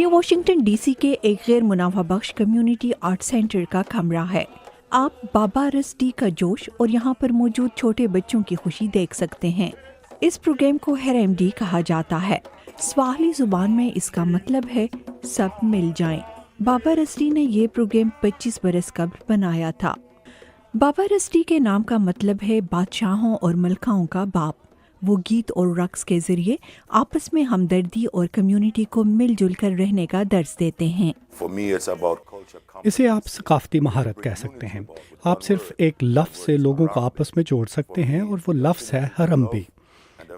Washington DC के एक गैर मुनाफा बख्श कम्युनिटी आर्ट सेंटर का कमरा है। आप बाबा रस्टी का जोश और यहाँ पर मौजूद छोटे बच्चों की खुशी देख सकते हैं। इस प्रोग्राम को हेरमडी कहा जाता है। स्वाहिली जुबान में इसका मतलब है सब मिल जाएं। बाबा रस्टी ने ये प्रोग्राम 25 बरस कबल बनाया था। बाबा रस्टी के नाम का मतलब है बादशाहों और मलकाओं का बाप। वो गीत और रक्स के जरिए आपस में हमदर्दी और कम्युनिटी को मिलजुल कर रहने का दर्स देते हैं। इसे आप सकाफती महारत कह सकते हैं। आप सिर्फ एक लफ्ज़ से लोगों को आपस में जोड़ सकते हैं और वो लफ्ज़ है हरम्बी।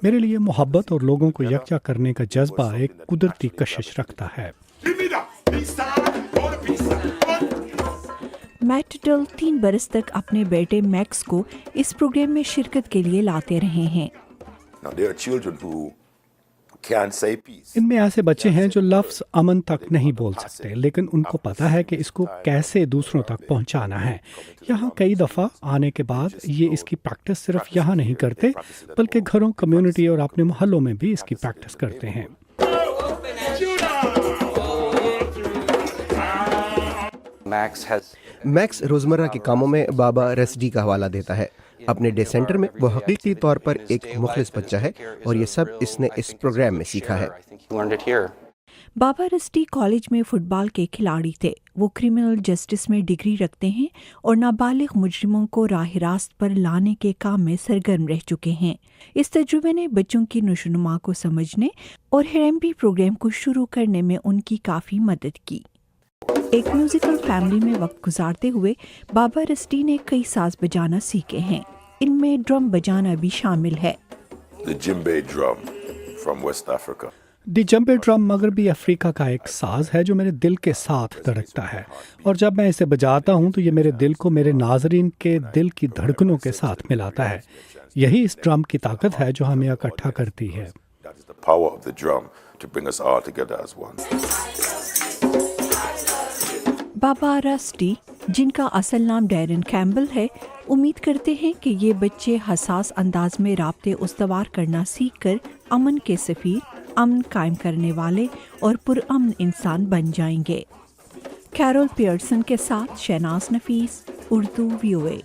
मेरे लिए मोहब्बत और लोगों को यकजा करने का जज्बा एक कुदरती कशिश रखता है। मैट डल 3 बरस तक अपने बेटे मैक्स को इस प्रोग्राम में शिरकत के लिए लाते रहे हैं। इनमें ऐसे बच्चे हैं जो लफ्ज़ अमन तक नहीं बोल सकते, लेकिन उनको पता है कि इसको कैसे दूसरों तक पहुंचाना है। यहाँ कई दफ़ा आने के बाद ये इसकी प्रैक्टिस सिर्फ यहाँ नहीं करते, बल्कि घरों, कम्युनिटी और अपने मोहल्लों में भी इसकी प्रैक्टिस करते हैं। मैक्स रोज़मर्रा के कामों में बाबा रस्टी का हवाला देता है। अपने डे सेंटर में वो हकीकी तौर पर एक मुखलिस बच्चा है और ये सब इसने इस प्रोग्राम में सीखा है। बाबा रस्टी कॉलेज में फुटबॉल के खिलाड़ी थे। वो क्रिमिनल जस्टिस में डिग्री रखते हैं और नाबालिग मुजरिमों को राह रास्त पर लाने के काम में सरगर्म रह चुके हैं। इस तजुर्बे ने बच्चों की नशोनुमा को समझने और हेरम्बी प्रोग्राम को शुरू करने में उनकी काफ़ी मदद की। एक म्यूजिकल फैमिली में वक्त गुजारते हुए बाबा रस्टी ने कई साज बजाना सीखे हैं। इनमें ड्रम बजाना भी शामिल है। दी जम्बे ड्रम मगरबी अफ्रीका का एक साज है जो मेरे दिल के साथ धड़कता है, और जब मैं इसे बजाता हूँ तो ये मेरे दिल को मेरे नाजरीन के दिल की धड़कनों के साथ मिलाता है। यही इस ड्रम की ताकत है जो हमें इकट्ठा करती है। बाबा रस्टी, जिनका असल नाम डैरन कैम्बल है, उम्मीद करते हैं कि ये बच्चे हसास अंदाज में राब्ते उस्तवार करना सीख कर अमन के सफीर, अमन कायम करने वाले और पुरअमन इंसान बन जाएंगे। कैरोल पियर्सन के साथ शहनाज नफीस, उर्दू VOA।